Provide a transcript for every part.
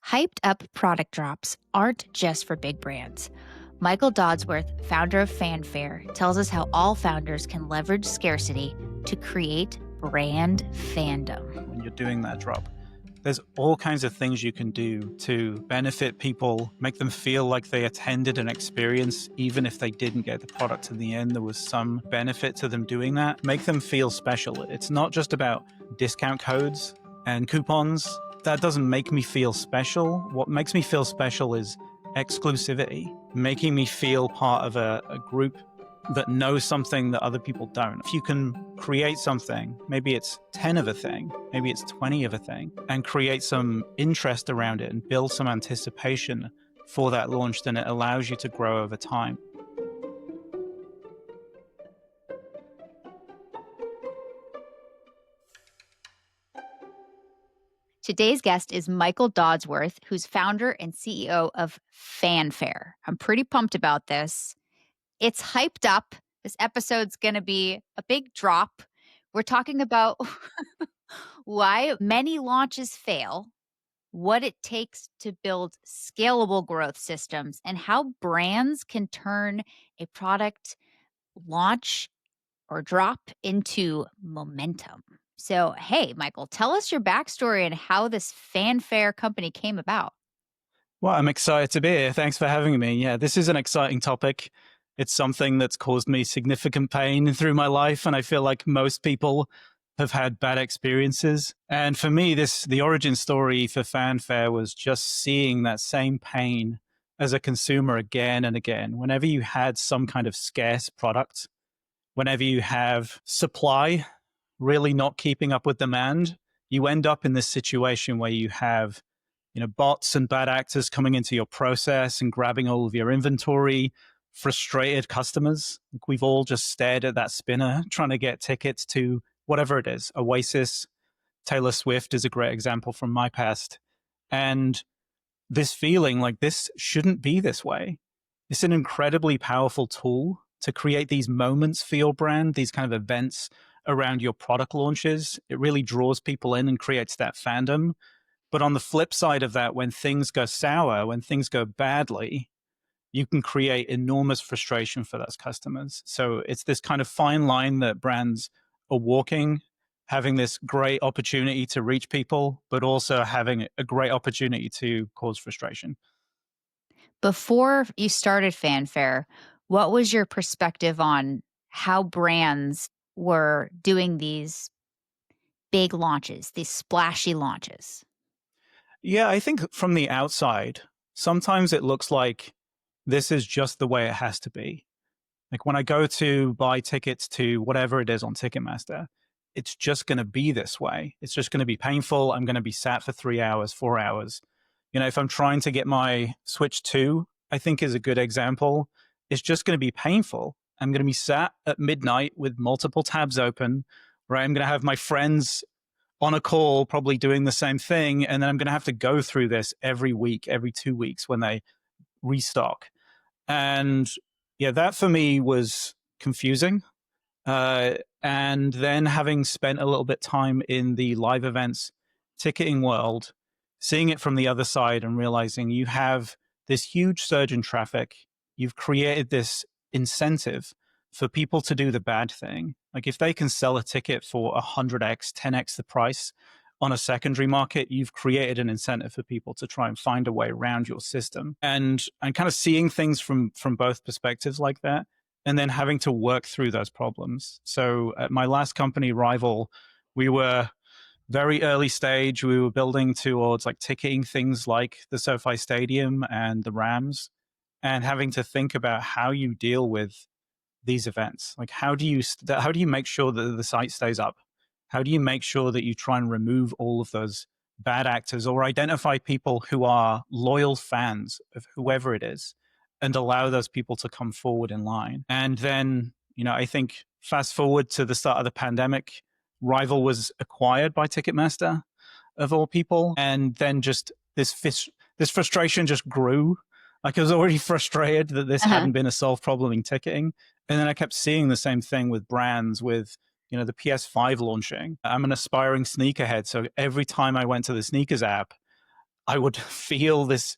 Hyped up product drops aren't just for big brands. Michael Dodsworth, founder of Fanfare, tells us how all founders can leverage scarcity to create brand fandom. When you're doing that drop, there's all kinds of things you can do to benefit people, make them feel like they attended an experience, even if they didn't get the product in the end, there was some benefit to them doing that. Make them feel special. It's not just about discount codes and coupons. That doesn't make me feel special. What makes me feel special is exclusivity, making me feel part of a group that knows something that other people don't. If you can create something, maybe it's 10 of a thing, maybe it's 20 of a thing, and create some interest around it and build some anticipation for that launch, then it allows you to grow over time. Today's guest is Michael Dodsworth, who's founder and CEO of Fanfare. I'm pretty pumped about this. It's hyped up. This episode's going to be a big drop. We're talking about why many launches fail, what it takes to build scalable growth systems, and how brands can turn a product launch or drop into momentum. So, hey, Michael, tell us your backstory and how this Fanfare company came about. Well, I'm excited to be here. Thanks for having me. Yeah, this is an exciting topic. It's something that's caused me significant pain through my life, and I feel like most people have had bad experiences. And for me, the origin story for Fanfare was just seeing that same pain as a consumer again and again. Whenever you had some kind of scarce product, whenever you have supply really not keeping up with demand, you end up in this situation where you have bots and bad actors coming into your process and grabbing all of your inventory, frustrated customers. We've all just stared at that spinner trying to get tickets to whatever it is. Oasis, Taylor Swift is a great example from my past. And this feeling like this shouldn't be this way. It's an incredibly powerful tool to create these moments for your brand, these kind of events around your product launches. It really draws people in and creates that fandom. But on the flip side of that, when things go sour, when things go badly, you can create enormous frustration for those customers. So it's this kind of fine line that brands are walking, having this great opportunity to reach people, but also having a great opportunity to cause frustration. Before you started Fanfare, what was your perspective on how brands were doing these big launches, these splashy launches? Yeah, I think from the outside, sometimes it looks like this is just the way it has to be. Like when I go to buy tickets to whatever it is on Ticketmaster, it's just going to be this way. It's just going to be painful. I'm going to be sat for 3 hours, 4 hours. If I'm trying to get my Switch 2, I think is a good example. It's just going to be painful. I'm going to be sat at midnight with multiple tabs open, right? I'm going to have my friends on a call, probably doing the same thing. And then I'm going to have to go through this every week, every 2 weeks when they restock. And yeah, that for me was confusing. And then having spent a little bit time in the live events ticketing world, seeing it from the other side and realizing you have this huge surge in traffic, you've created this incentive for people to do the bad thing. Like if they can sell a ticket for 100x, 10x the price on a secondary market, you've created an incentive for people to try and find a way around your system. And kind of seeing things from both perspectives like that, and then having to work through those problems. So at my last company, Rival, we were very early stage. We were building towards like ticketing things like the SoFi Stadium and the Rams, and having to think about how you deal with these events. Like how do you make sure that the site stays up? How do you make sure that you try and remove all of those bad actors or identify people who are loyal fans of whoever it is and allow those people to come forward in line? And then, I think fast forward to the start of the pandemic, Rival was acquired by Ticketmaster of all people. And then just this frustration just grew. Like I was already frustrated that this hadn't been a solved problem in ticketing. And then I kept seeing the same thing with brands, with the PS5 launching. I'm an aspiring sneakerhead. So every time I went to the sneakers app, I would feel this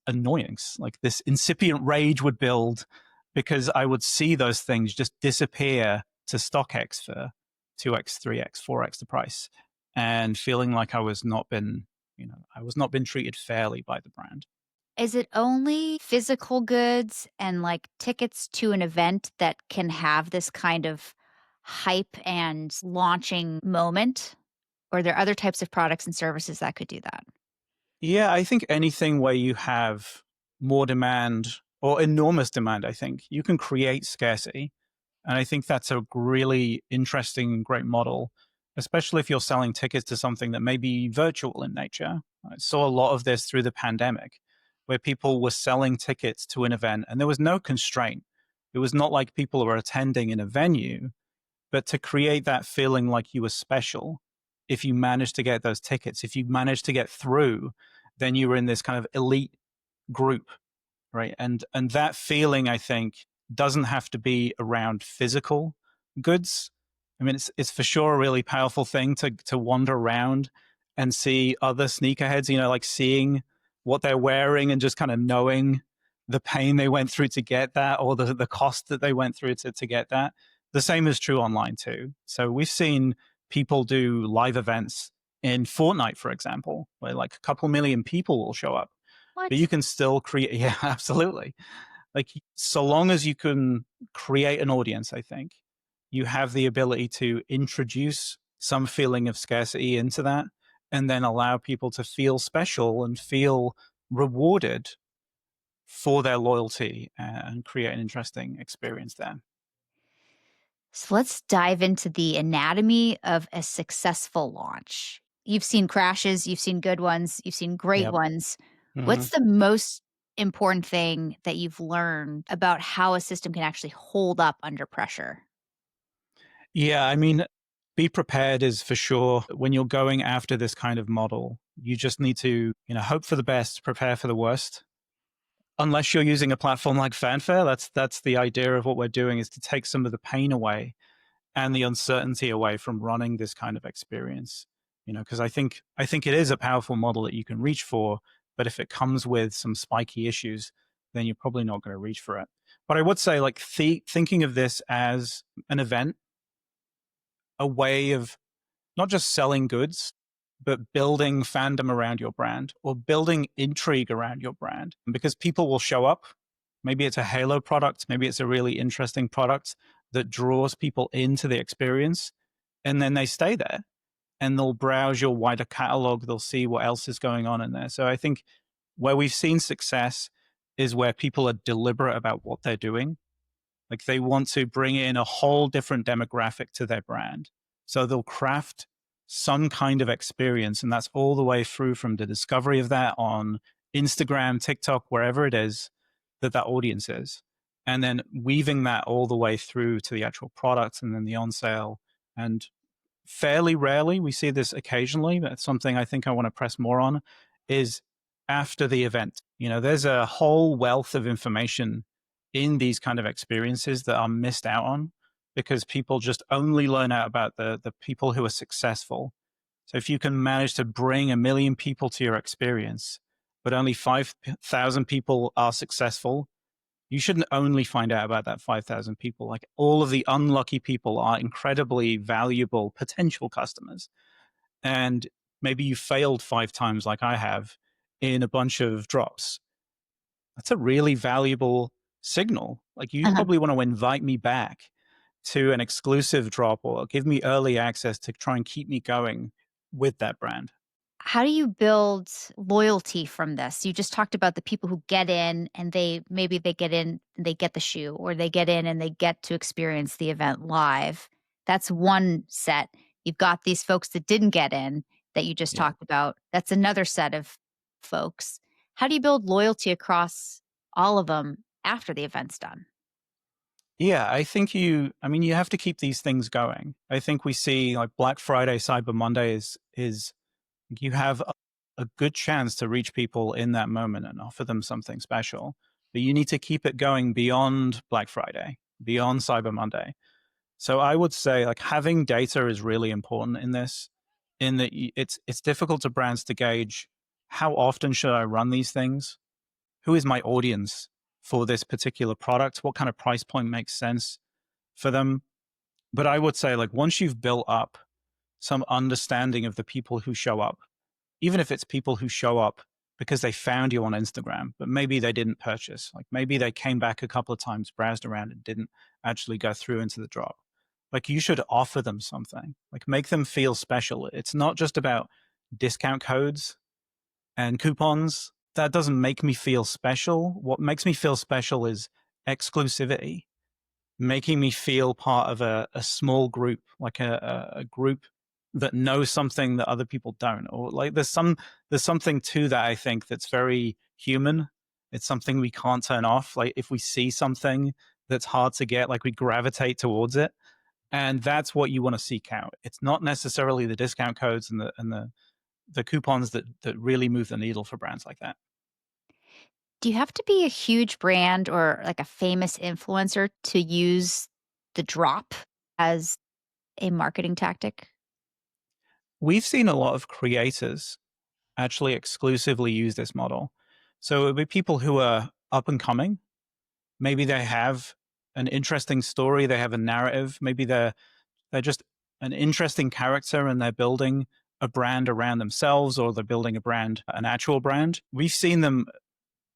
annoyance, like this incipient rage would build because I would see those things just disappear to StockX for 2x, 3x, 4x the price, and feeling like I was not been treated fairly by the brand. Is it only physical goods and like tickets to an event that can have this kind of hype and launching moment? Or are there other types of products and services that could do that? Yeah, I think anything where you have more demand or enormous demand, I think you can create scarcity. And I think that's a really interesting, great model, especially if you're selling tickets to something that may be virtual in nature. I saw a lot of this through the pandemic, where people were selling tickets to an event and there was no constraint. It was not like people were attending in a venue, but to create that feeling like you were special, if you managed to get those tickets, if you managed to get through, then you were in this kind of elite group, right? And that feeling, I think, doesn't have to be around physical goods. I mean, it's for sure a really powerful thing to wander around and see other sneakerheads, like seeing what they're wearing and just kind of knowing the pain they went through to get that, or the cost that they went through to get that. The same is true online too. So we've seen people do live events in Fortnite, for example, where like a couple million people will show up, but you What? can still create. Yeah, absolutely. Like, so long as you can create an audience, I think you have the ability to introduce some feeling of scarcity into that, and then allow people to feel special and feel rewarded for their loyalty, and create an interesting experience there. So let's dive into the anatomy of a successful launch. You've seen crashes, you've seen good ones, you've seen great Yep. ones. Mm-hmm. What's the most important thing that you've learned about how a system can actually hold up under pressure? Yeah, I mean, be prepared is for sure. When you're going after this kind of model, you just need to, hope for the best, prepare for the worst. Unless you're using a platform like Fanfare, that's the idea of what we're doing, is to take some of the pain away and the uncertainty away from running this kind of experience. Because I think it is a powerful model that you can reach for, but if it comes with some spiky issues, then you're probably not going to reach for it. But I would say, like, thinking of this as an event, a way of not just selling goods, but building fandom around your brand, or building intrigue around your brand, because people will show up. Maybe it's a Halo product, maybe it's a really interesting product that draws people into the experience, and then they stay there and they'll browse your wider catalog. They'll see what else is going on in there. So I think where we've seen success is where people are deliberate about what they're doing. Like, they want to bring in a whole different demographic to their brand. So they'll craft some kind of experience. And that's all the way through from the discovery of that on Instagram, TikTok, wherever it is that audience is. And then weaving that all the way through to the actual product and then the on sale. And fairly rarely, we see this occasionally, but it's something I think I want to press more on, is after the event. There's a whole wealth of information in these kind of experiences that are missed out on because people just only learn out about the people who are successful. So if you can manage to bring 1 million people to your experience, but only 5,000 people are successful, you shouldn't only find out about that 5,000 people. Like, all of the unlucky people are incredibly valuable potential customers. And maybe you failed 5 times, like I have, in a bunch of drops. That's a really valuable signal. Like, you Uh-huh. probably want to invite me back to an exclusive drop or give me early access to try and keep me going with that brand. How do you build loyalty from this? You just talked about the people who get in and they get in and they get the shoe, or they get in and they get to experience the event live. That's one set. You've got these folks that didn't get in that you just Yeah. talked about. That's another set of folks. How do you build loyalty across all of them after the event's done? Yeah, I mean, you have to keep these things going. I think we see, like, Black Friday, Cyber Monday is you have a good chance to reach people in that moment and offer them something special. But you need to keep it going beyond Black Friday, beyond Cyber Monday. So I would say, like, having data is really important in this, in that it's difficult to brands to gauge how often should I run these things? Who is my audience for this particular product? What kind of price point makes sense for them? But I would say, like, once you've built up some understanding of the people who show up, even if it's people who show up because they found you on Instagram, but maybe they didn't purchase, like maybe they came back a couple of times, browsed around, and didn't actually go through into the drop. Like, you should offer them something, like make them feel special. It's not just about discount codes and coupons. That doesn't make me feel special. What makes me feel special is exclusivity, making me feel part of a small group, like a group that knows something that other people don't. Or like there's something to that, I think, that's very human. It's something we can't turn off. Like if we see something that's hard to get, like we gravitate towards it. And that's what you want to seek out. It's not necessarily the discount codes and the coupons that really move the needle for brands like that. Do you have to be a huge brand or like a famous influencer to use the drop as a marketing tactic? We've seen a lot of creators actually exclusively use this model. So it would be people who are up and coming. Maybe they have an interesting story, they have a narrative, maybe they're just an interesting character and they're building a brand around themselves, or they're building a brand, an actual brand. We've seen them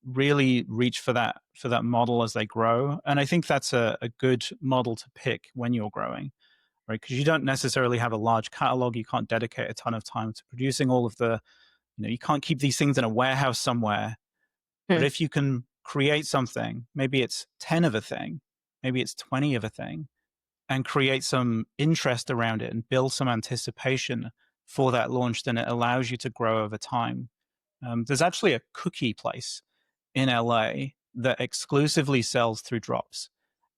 really reach for that model as they grow. And I think that's a good model to pick when you're growing, right? Because you don't necessarily have a large catalog. You can't dedicate a ton of time to producing all of the, you can't keep these things in a warehouse somewhere. But Hmm. if you can create something, maybe it's 10 of a thing, maybe it's 20 of a thing, and create some interest around it and build some anticipation for that launch, then it allows you to grow over time. There's actually a cookie place in LA that exclusively sells through drops.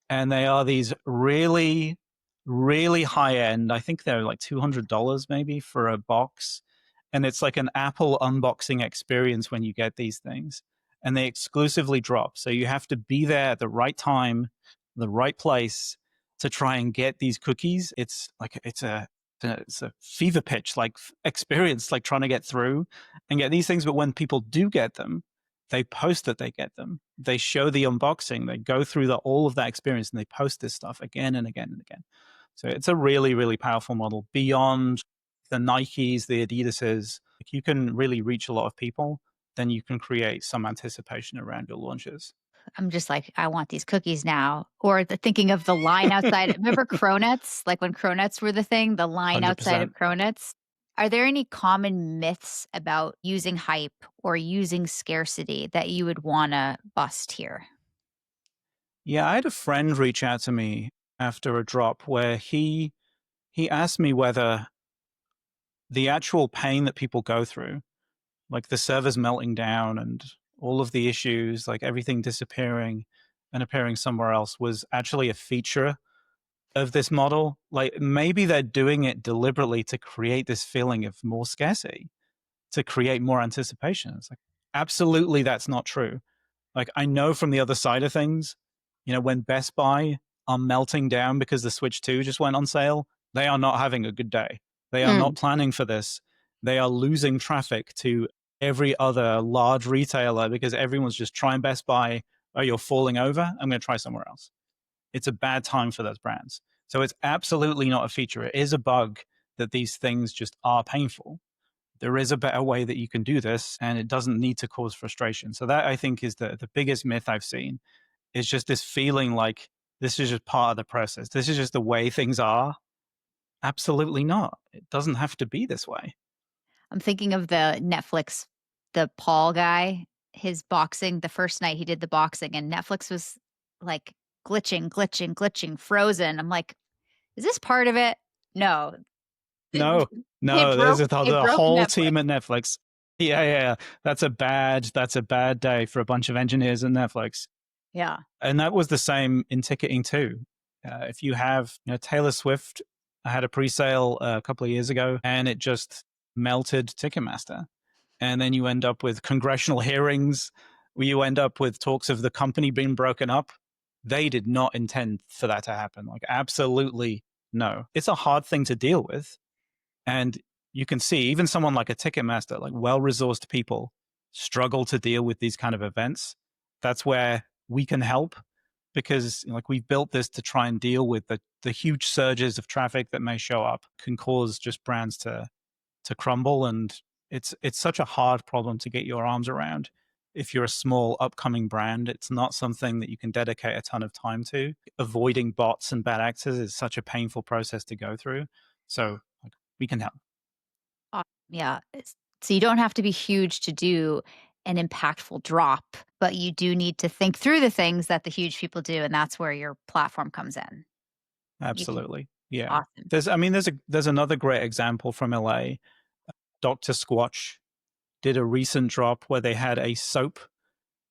And they are these really, really high end. I think they're like $200 maybe for a box. And it's like an Apple unboxing experience when you get these things. And they exclusively drop. So you have to be there at the right time, the right place to try and get these cookies. It's like it's a fever pitch like experience, like trying to get through and get these things. But when people do get them, they post that they get them. They show the unboxing. They go through all of that experience, and they post this stuff again and again and again. So it's a really, really powerful model beyond the Nikes, the Adidases. If you can really reach a lot of people, then you can create some anticipation around your launches. I'm just like, I want these cookies now. Or thinking of the line outside. Remember Cronuts? Like when Cronuts were the thing, the line outside of 100%. Cronuts. Are there any common myths about using hype or using scarcity that you would want to bust here? Yeah, I had a friend reach out to me after a drop where he asked me whether the actual pain that people go through, like the servers melting down and all of the issues, like everything disappearing and appearing somewhere else, was actually a feature of this model. Like maybe they're doing it deliberately to create this feeling of more scarcity, to create more anticipation. It's like, absolutely, that's not true. Like I know from the other side of things, when Best Buy are melting down because the Switch 2 just went on sale, they are not having a good day. They are Mm. not planning for this. They are losing traffic to every other large retailer because everyone's just trying Best Buy. Oh, you're falling over? I'm going to try somewhere else. It's a bad time for those brands. So it's absolutely not a feature. It is a bug that these things just are painful. There is a better way that you can do this, and it doesn't need to cause frustration. So that, I think, is the biggest myth I've seen, is just this feeling like this is just part of the process. This is just the way things are. Absolutely not. It doesn't have to be this way. I'm thinking of the Netflix, the Paul guy, his boxing, the first night he did the boxing, and Netflix was like glitching, frozen. I'm like, is this part of it? No. No, They no, there's broke they the broke whole Netflix. team at Netflix. Yeah. That's a bad day for a bunch of engineers at Netflix. Yeah. And that was the same in ticketing too. If you have, Taylor Swift, I had a pre-sale a couple of years ago, and it just melted Ticketmaster. And then you end up with congressional hearings, where you end up with talks of the company being broken up. They did not intend for that to happen. Like, absolutely no. It's a hard thing to deal with. And you can see even someone like a Ticketmaster, like well-resourced people, struggle to deal with these kind of events. That's where we can help because like we've built this to try and deal with the huge surges of traffic that may show up can cause just brands to crumble, and it's such a hard problem to get your arms around. If you're a small upcoming brand, it's not something that you can dedicate a ton of time to. Avoiding bots and bad actors is such a painful process to go through. So like, we can help. Yeah. So you don't have to be huge to do an impactful drop, but you do need to think through the things that the huge people do, and that's where your platform comes in. You can Absolutely. Yeah. awesome. There's another great example from LA. Dr. Squatch did a recent drop where they had a soap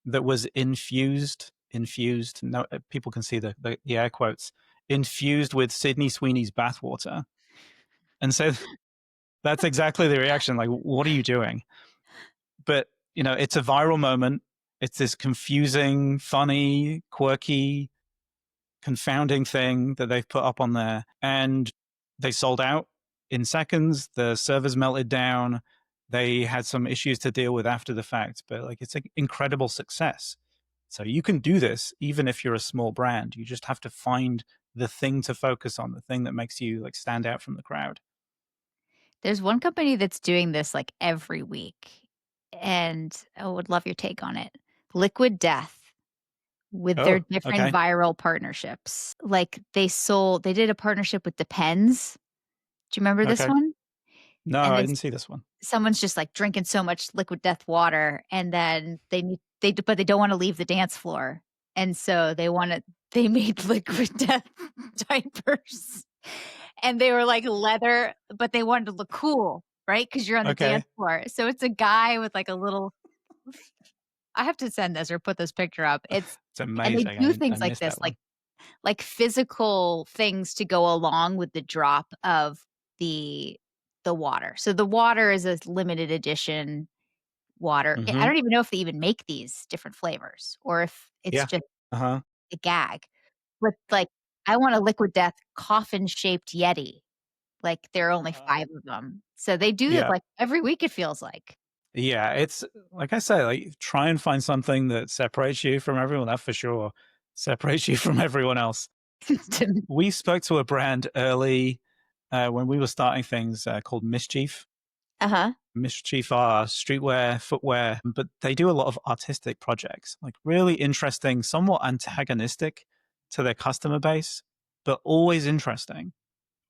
that was infused. No, people can see the air quotes, infused with Sydney Sweeney's bathwater. And so that's exactly the reaction. Like, what are you doing? But, it's a viral moment. It's this confusing, funny, quirky, confounding thing that they've put up on there. And they sold out in seconds. The servers melted down. They had some issues to deal with after the fact, but like it's an incredible success. So you can do this even if you're a small brand. You just have to find the thing to focus on, the thing that makes you like stand out from the crowd. There's one company that's doing this like every week, and I would love your take on it. Liquid Death with their Oh, different okay. viral partnerships. Like they did a partnership with Depends. Do you remember this Okay. one? No, And I then didn't see this one. someone's just like drinking so much Liquid Death water, and then but they don't want to leave the dance floor, and so they made Liquid Death diapers, and they were like leather, but they wanted to look cool, right? Because you're on the dance Okay. floor. So it's a guy with like a little. I have to send this or put this picture up. It's And they amazing. do I things like missed this, that one. like physical things to go along with the drop of the the water. So the water is a limited edition water. I Mm-hmm. don't even know if they even make these different flavors or if it's Yeah. just Uh-huh. a gag. But, like, I want a Liquid Death coffin-shaped Yeti. Like, there are only 5 of them. So they do it, Yeah. like, every week, it feels like. Yeah, it's like I say, like try and find something that separates you from everyone. That for sure separates you from everyone else. To We spoke to a brand early when we were starting things called Mischief. Uh-huh. Mischief are streetwear, footwear, but they do a lot of artistic projects, like really interesting, somewhat antagonistic to their customer base, but always interesting.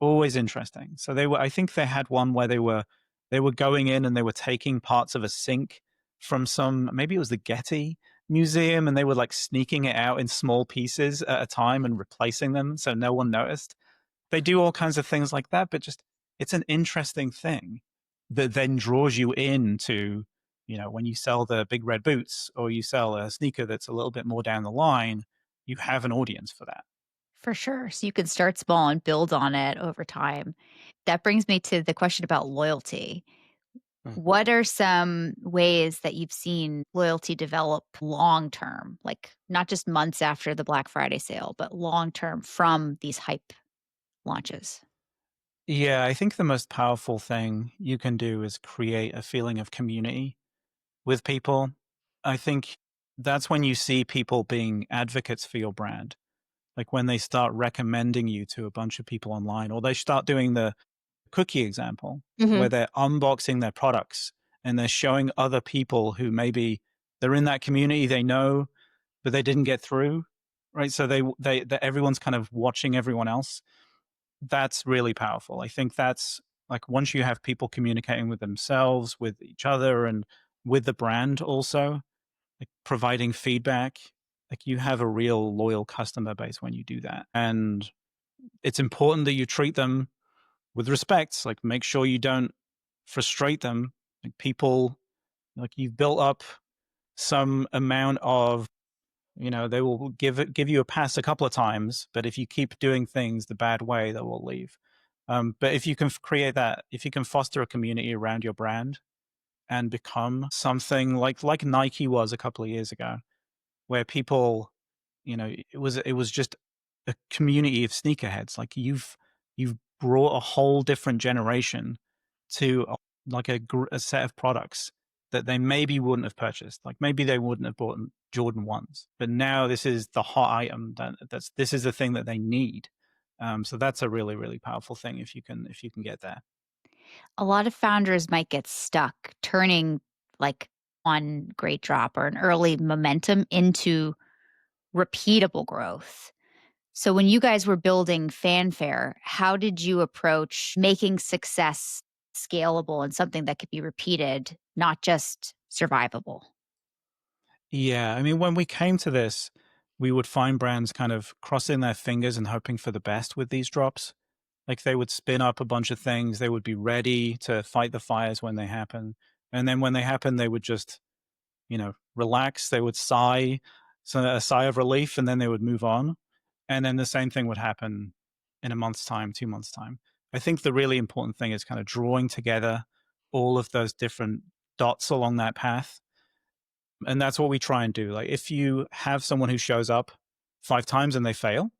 Always interesting. So I think they had one where they were going in and they were taking parts of a sink from maybe it was the Getty Museum, and they were like sneaking it out in small pieces at a time and replacing them so no one noticed. They do all kinds of things like that, but just it's an interesting thing that then draws you into, when you sell the big red boots or you sell a sneaker that's a little bit more down the line, you have an audience for that. For sure. So you can start small and build on it over time. That brings me to the question about loyalty. What are some ways that you've seen loyalty develop long term, like not just months after the Black Friday sale, but long term from these hype launches? Yeah, I think the most powerful thing you can do is create a feeling of community with people. I think that's when you see people being advocates for your brand. Like when they start recommending you to a bunch of people online, or they start doing the cookie example where Mhm. they're unboxing their products and they're showing other people who maybe they're in that community they know, but they didn't get through, right? So everyone's kind of watching everyone else. That's really powerful. I think that's like once you have people communicating with themselves, with each other, and with the brand also, like providing feedback, like you have a real loyal customer base when you do that. And it's important that you treat them with respect. Like make sure you don't frustrate them. Like people, like you've built up some amount of, they will give you a pass a couple of times, but if you keep doing things the bad way, they will leave. But if you can create that, if you can foster a community around your brand and become something like Nike was a couple of years ago, where people, it was just a community of sneakerheads. Like you've brought a whole different generation to like a set of products that they maybe wouldn't have purchased. Like maybe they wouldn't have bought Jordan 1s, but now this is the hot item this is the thing that they need. So that's a really, really powerful thing if you can get there. A lot of founders might get stuck turning like one great drop or an early momentum into repeatable growth. So when you guys were building Fanfare, how did you approach making success scalable and something that could be repeated, not just survivable? Yeah, I mean, when we came to this, we would find brands kind of crossing their fingers and hoping for the best with these drops. Like they would spin up a bunch of things, they would be ready to fight the fires when they happen. And then when they happen, they would just, relax, they would sigh, so a sigh of relief, and then they would move on. And then the same thing would happen in a month's time, 2 months' time. I think the really important thing is kind of drawing together all of those different dots along that path, and that's what we try and do. Like if you have someone who shows up 5 times and they fail,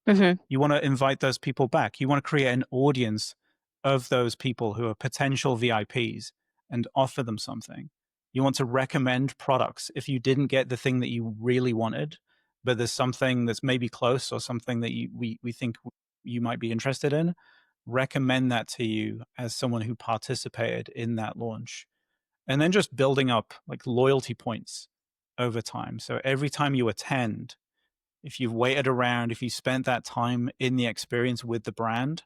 Hmm. you want to invite those people back. You want to create an audience of those people who are potential VIPs and offer them something. You want to recommend products if you didn't get the thing that you really wanted, but there's something that's maybe close or something that we think you might be interested in. Recommend that to you as someone who participated in that launch, and then just building up like loyalty points over time. So every time you attend, if you've waited around, if you spent that time in the experience with the brand,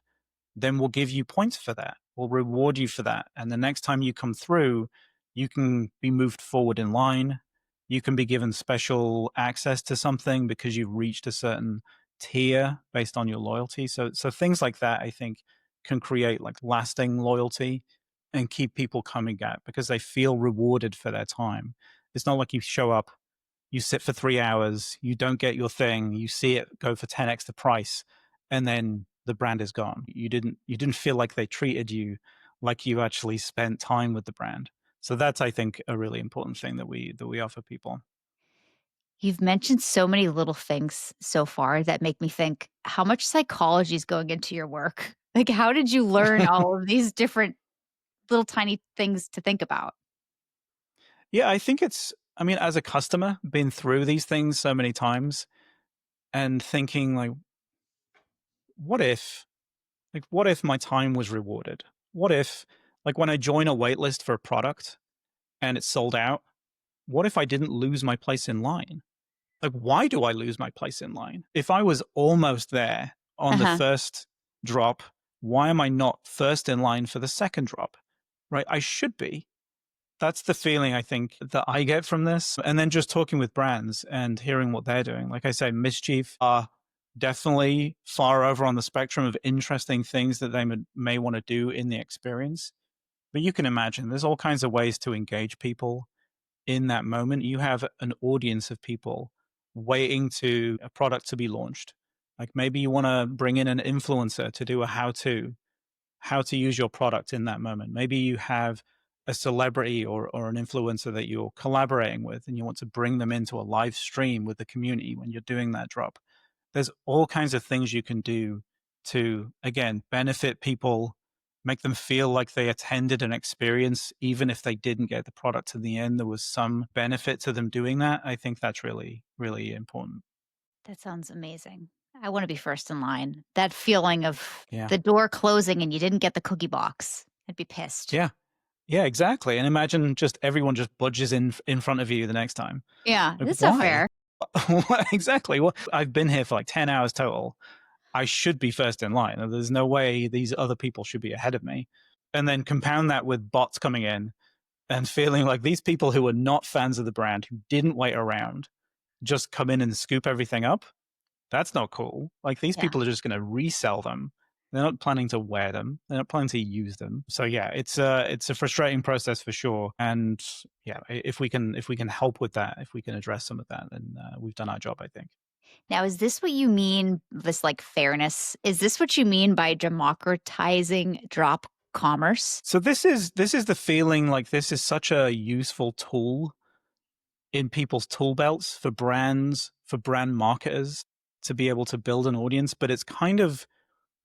then we'll give you points for that. We'll reward you for that. And the next time you come through, you can be moved forward in line. You can be given special access to something because you've reached a certain tier based on your loyalty. So things like that, I think, can create like lasting loyalty and keep people coming back because they feel rewarded for their time. It's not like you show up, you sit for 3 hours, you don't get your thing, you see it go for 10x the price, and then the brand is gone. You didn't feel like they treated you like you actually spent time with the brand. So that's, I think, a really important thing that we offer people. You've mentioned so many little things so far that make me think how much psychology is going into your work? Like, how did you learn all of these different little tiny things to think about? Yeah, I think I mean, as a customer, been through these things so many times and thinking like, what if, what if my time was rewarded? What if, like, when I join a waitlist for a product and it's sold out, what if I didn't lose my place in line? Like, why do I lose my place in line? If I was almost there on the Uh-huh. first drop, why am I not first in line for the second drop? Right? I should be. That's the feeling I think that I get from this. And then just talking with brands and hearing what they're doing. Like I say, Mischief are definitely far over on the spectrum of interesting things that they may want to do in the experience. But you can imagine there's all kinds of ways to engage people in that moment. You have an audience of people waiting to a product to be launched. Like maybe you want to bring in an influencer to do a how to use your product in that moment. Maybe you have a celebrity or an influencer that you're collaborating with and you want to bring them into a live stream with the community when you're doing that drop. There's all kinds of things you can do to, again, benefit people, make them feel like they attended an experience, even if they didn't get the product in the end. There was some benefit to them doing that. I think that's really, really important. That sounds amazing. I wanna be first in line. That feeling of Yeah. the door closing and you didn't get the cookie box. I'd be pissed. Yeah. Yeah, exactly. And imagine just everyone just budges in front of you the next time. Yeah, Like, that's not why? fair. Exactly. Well, I've been here for like 10 hours total. I should be first in line. There's no way these other people should be ahead of me. And then compound that with bots coming in and feeling like these people who are not fans of the brand, who didn't wait around, just come in and scoop everything up. That's not cool. Like these Yeah. people are just going to resell them. They're not planning to wear them. They're not planning to use them. So yeah, it's a frustrating process for sure. And yeah, if we can help with that, if we can address some of that, then we've done our job, I think. Now, is this what you mean, this, like, fairness? Is this what you mean by democratizing drop commerce? So this is the feeling like this is such a useful tool in people's tool belts for brands, for brand marketers to be able to build an audience, but it's kind of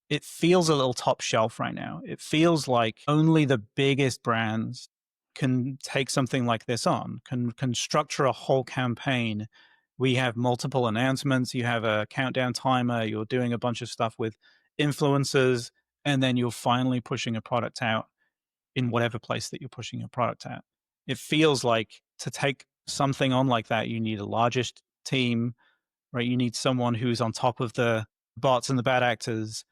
it feels a little top shelf right now. It feels like only the biggest brands can take something like this on, can structure a whole campaign. We have multiple announcements, you have a countdown timer, you're doing a bunch of stuff with influencers, and then you're finally pushing a product out in whatever place that you're pushing your product at. It feels like to take something on like that, you need a largest team, right? You need someone who's on top of the bots and the bad actors.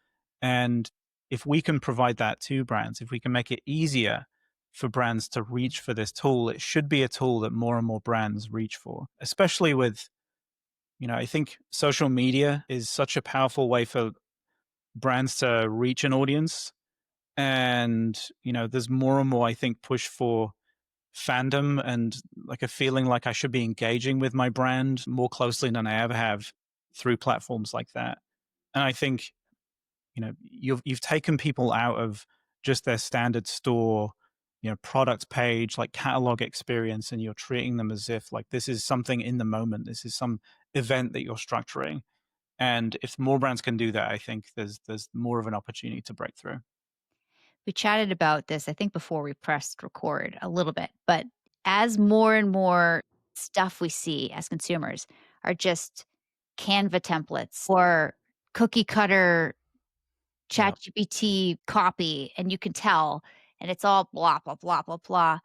And if we can provide that to brands, if we can make it easier for brands to reach for this tool, it should be a tool that more and more brands reach for, especially with, I think social media is such a powerful way for brands to reach an audience. And, there's more and more, I think, push for fandom and like a feeling like I should be engaging with my brand more closely than I ever have through platforms like that. And I think, you've taken people out of just their standard store, product page, like catalog experience, and you're treating them as if like this is something in the moment. This is some event that you're structuring. And if more brands can do that, I think there's more of an opportunity to break through. We chatted about this, I think, before we pressed record a little bit, but as more and more stuff we see as consumers are just Canva templates or cookie cutter Yeah, ChatGPT copy, and you can tell, and it's all blah, blah, blah, blah, blah.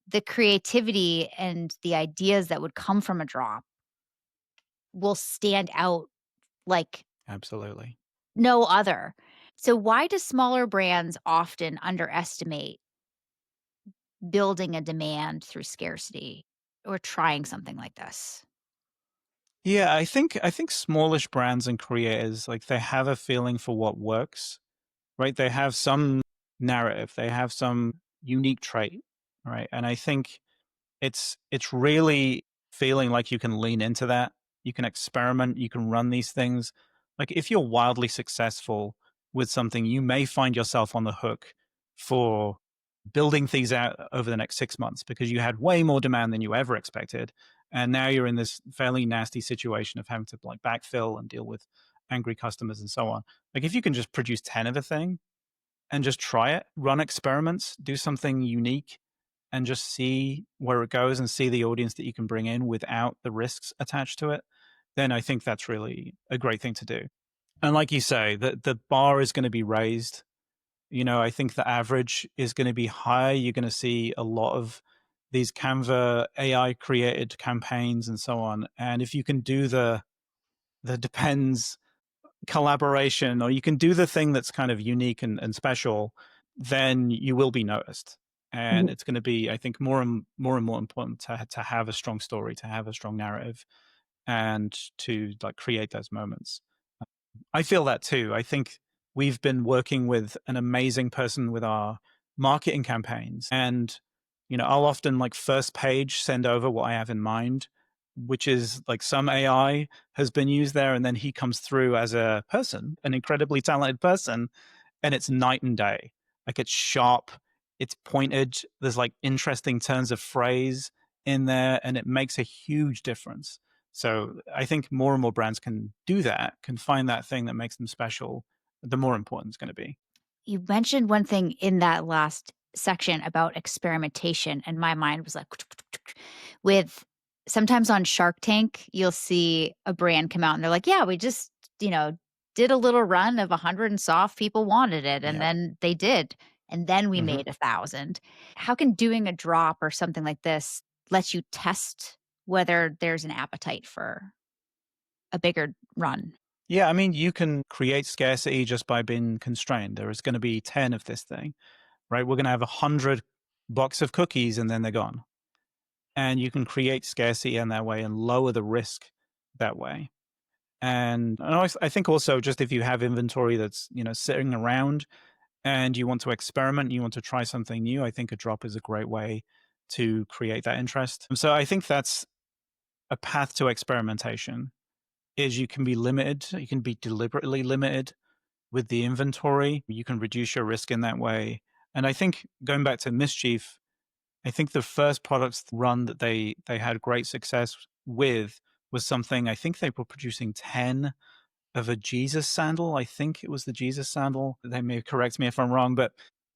The creativity and the ideas that would come from a drop will stand out like absolutely. no other. So, why do smaller brands often underestimate building a demand through scarcity or trying something like this? Yeah, I think smallish brands and creators like they have a feeling for what works, right? They have some narrative, they have some unique trait, right? And I think it's really feeling like you can lean into that. You can experiment, you can run these things. Like if you're wildly successful with something, you may find yourself on the hook for building things out over the next 6 months because you had way more demand than you ever expected. And now you're in this fairly nasty situation of having to like backfill and deal with angry customers and so on. Like if you can just produce 10 of a thing and just try it, run experiments, do something unique, and just see where it goes and see the audience that you can bring in without the risks attached to it, then I think that's really a great thing to do. And like you say, the bar is going to be raised. I think the average is going to be higher. You're going to see a lot of these Canva AI created campaigns and so on. And if you can do the depends collaboration, or you can do the thing that's kind of unique and special, then you will be noticed. And Mhm. it's going to be, I think, more and more important to have a strong story, to have a strong narrative, and to like create those moments. I feel that too. I think we've been working with an amazing person with our marketing campaigns. And, I'll often like first page send over what I have in mind, which is like some AI has been used there. And then he comes through as a person, an incredibly talented person. And it's night and day. Like it's sharp, it's pointed. There's like interesting turns of phrase in there, and it makes a huge difference. So I think more and more brands can do that, can find that thing that makes them special. The more important it's going to be. You mentioned one thing in that last section about experimentation, and my mind was like, with sometimes on Shark Tank, you'll see a brand come out and they're like, yeah, we just, did a little run of 100 and saw if people wanted it. And Yeah. then they did. And then we Hmm. made 1,000. How can doing a drop or something like this let you test whether there's an appetite for a bigger run? Yeah, I mean, you can create scarcity just by being constrained. There is going to be 10 of this thing, right? We're going to have 100 box of cookies and then they're gone. And you can create scarcity in that way and lower the risk that way. And I think also just if you have inventory that's sitting around and you want to experiment, you want to try something new, I think a drop is a great way to create that interest. So I think that's a path to experimentation. Is you can be limited, you can be deliberately limited with the inventory. You can reduce your risk in that way. And I think going back to Mischief, I think the first products run that they had great success with was something I think they were producing 10 of a Jesus sandal. I think it was the Jesus sandal. They may correct me if I'm wrong, but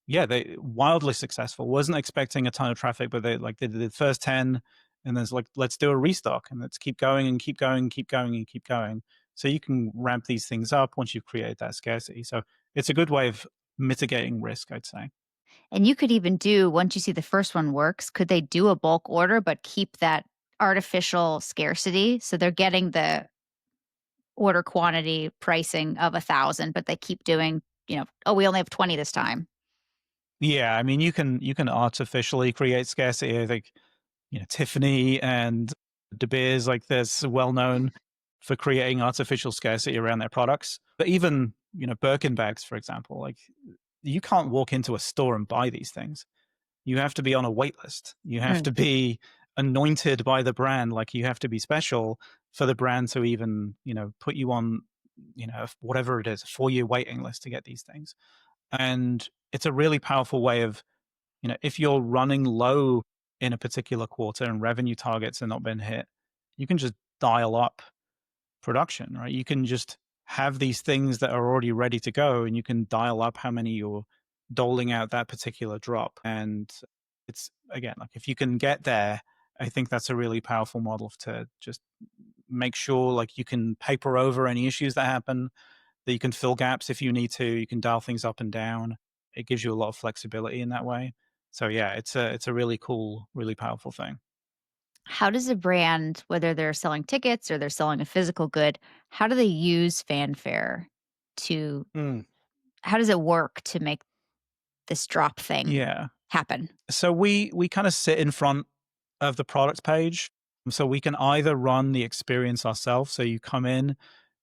yeah, they wildly successful. Wasn't expecting a ton of traffic, but they did the first 10 and then it's like, let's do a restock and let's keep going and keep going and keep going and keep going. So you can ramp these things up once you've created that scarcity. So it's a good way of mitigating risk, I'd say. And you could even do, once you see the first one works, could they do a bulk order but keep that artificial scarcity? So they're getting the order quantity pricing of 1,000, but they keep doing, oh, we only have 20 this time. Yeah, I mean, you can artificially create scarcity. I think Tiffany and De Beers, like there's well known for creating artificial scarcity around their products. But even Birkin bags, for example, like you can't walk into a store and buy these things. You have to be on a wait list. You have Mm. to be anointed by the brand. Like you have to be special for the brand to even put you on whatever it is, a 4-year waiting list to get these things. And it's a really powerful way of, if you're running low in a particular quarter and revenue targets are not been hit, you can just dial up production, right? You can just have these things that are already ready to go and you can dial up how many you're doling out that particular drop. And it's, again, like if you can get there, I think that's a really powerful model to just make sure like you can paper over any issues that happen, that you can fill gaps if you need to. You can dial things up and down. It gives you a lot of flexibility in that way. So yeah, it's a really cool, really powerful thing. How does a brand, whether they're selling tickets or they're selling a physical good, how do they use fanfare to, Mm, how does it work to make this drop thing yeah. happen? So we kind of sit in front of the product page. So we can either run the experience ourselves. So you come in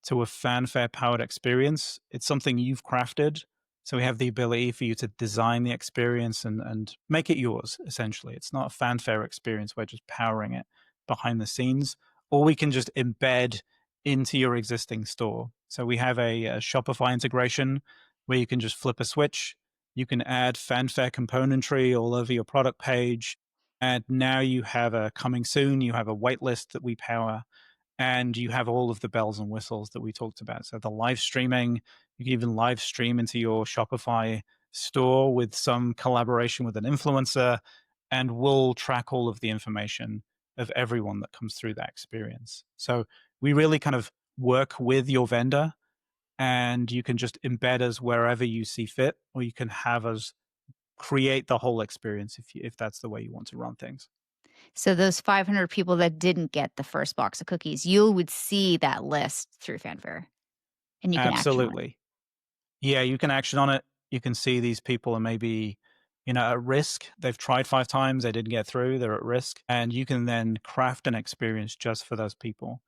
to a fanfare powered experience. It's something you've crafted. So we have the ability for you to design the experience and make it yours, essentially. It's not a fanfare experience. We're just powering it behind the scenes. Or we can just embed into your existing store. So we have a Shopify integration where you can just flip a switch. You can add fanfare componentry all over your product page. And now you have a coming soon, you have a waitlist that we power, and you have all of the bells and whistles that we talked about. So the live streaming, you can even live stream into your Shopify store with some collaboration with an influencer, and we'll track all of the information of everyone that comes through that experience. So we really kind of work with your vendor and you can just embed us wherever you see fit, or you can have us create the whole experience if that's the way you want to run things. So those 500 people that didn't get the first box of cookies, you would see that list through fanfare and you can action on it. Absolutely. Yeah, you can action on it. You can see these people are maybe, at risk. They've tried 5 times, they didn't get through, they're at risk. And you can then craft an experience just for those people.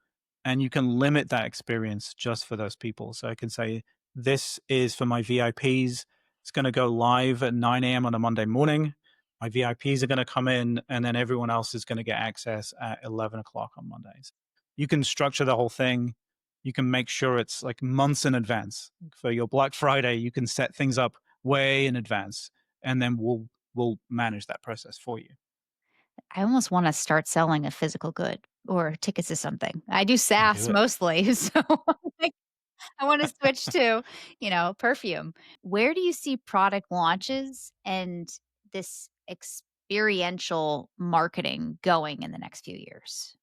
And you can limit that experience just for those people. So I can say, this is for my VIPs. It's going to go live at 9 a.m. on a Monday morning. My VIPs are going to come in, and then everyone else is going to get access at 11 o'clock on Mondays. You can structure the whole thing. You can make sure it's like months in advance. For your Black Friday, you can set things up way in advance, and then we'll manage that process for you. I almost want to start selling a physical good or tickets to something. I do Do SaaS it. mostly, so like, I want to switch to, perfume. Where do you see product launches and this experiential marketing going in the next few years?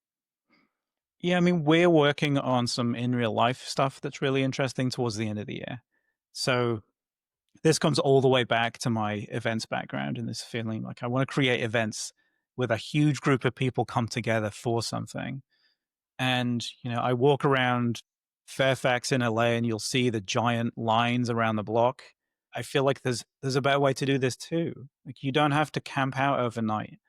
Yeah, I mean, we're working on some in real life stuff that's really interesting towards the end of the year. So this comes all the way back to my events background and this feeling like I want to create events with a huge group of people come together for something. And, I walk around Fairfax in LA and you'll see the giant lines around the block. I feel like there's a better way to do this too. Like you don't have to camp out overnight.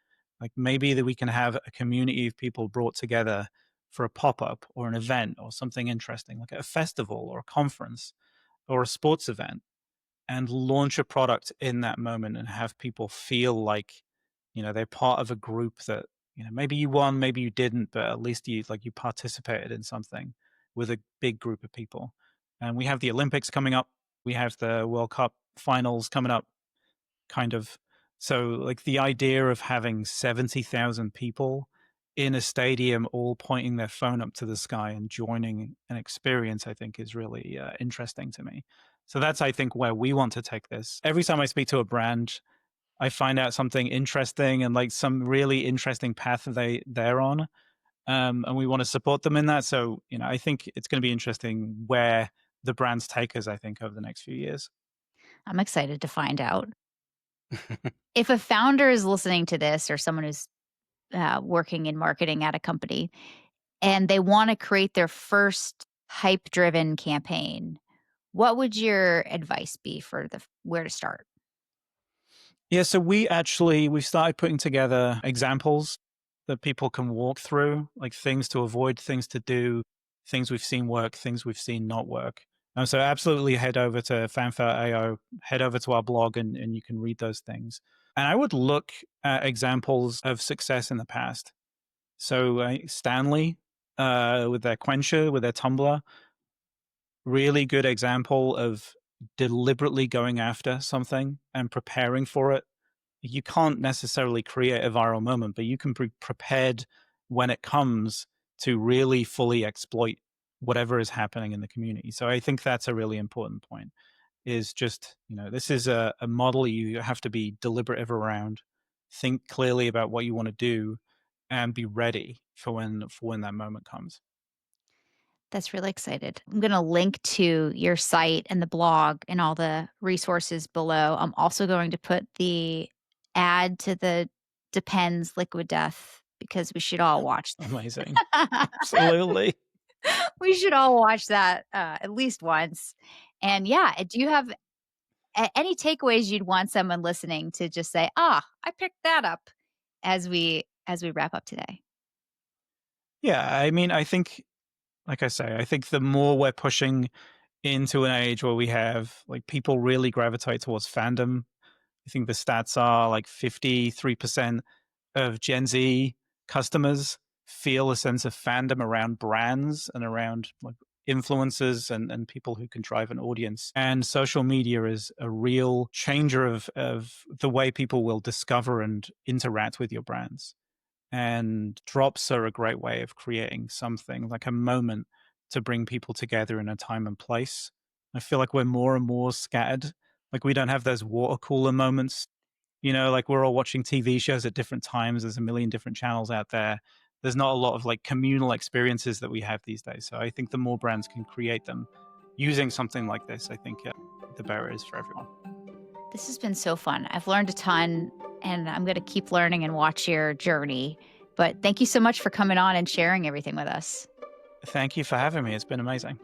Like maybe that we can have a community of people brought together for a pop-up or an event or something interesting, like a festival or a conference or a sports event, and launch a product in that moment and have people feel like they're part of a group that maybe you won, maybe you didn't, but at least you participated in something with a big group of people. And we have the Olympics coming up, we have the World Cup finals coming up, kind of. So like the idea of having 70,000 people in a stadium all pointing their phone up to the sky and joining an experience, I think is really interesting to me. So that's, I think, where we want to take this. Every time I speak to a brand, I find out something interesting and like some really interesting path they're on. And we want to support them in that. So, I think it's going to be interesting where the brands take us, I think, over the next few years. I'm excited to find out. If a founder is listening to this or someone who's working in marketing at a company and they want to create their first hype driven campaign, what would your advice be for where to start? Yeah, so we started putting together examples that people can walk through, like things to avoid, things to do, things we've seen work, things we've seen not work. So absolutely head over to Fanfare.io, head over to our blog, and you can read those things. And I would look at examples of success in the past. So Stanley, with their Quencher, with their Tumblr, really good example of deliberately going after something and preparing for it. You can't necessarily create a viral moment, but you can be prepared when it comes to really fully exploit whatever is happening in the community. So I think that's a really important point, is just, this is a model you have to be deliberative around, think clearly about what you want to do, and be ready for when that moment comes. That's really excited. I'm going to link to your site and the blog and all the resources below. I'm also going to put the ad to the Depends Liquid Death because we should all watch Amazing. Absolutely. we should all watch that at least once. And yeah, do you have any takeaways you'd want someone listening to just say, "Ah, I picked that up," as we wrap up today? Yeah, I mean, I think, like I say, I think the more we're pushing into an age where we have like people really gravitate towards fandom. I think the stats are like 53% of Gen Z customers feel a sense of fandom around brands and around like influencers and people who can drive an audience. And social media is a real changer of the way people will discover and interact with your brands. And drops are a great way of creating something like a moment to bring people together in a time and place. I feel like we're more and more scattered. Like we don't have those water cooler moments, like we're all watching TV shows at different times. There's a million different channels out there. There's not a lot of like communal experiences that we have these days. So I think the more brands can create them using something like this, I think the better it is for everyone. This has been so fun. I've learned a ton, and I'm going to keep learning and watch your journey. But thank you so much for coming on and sharing everything with us. Thank you for having me. It's been amazing.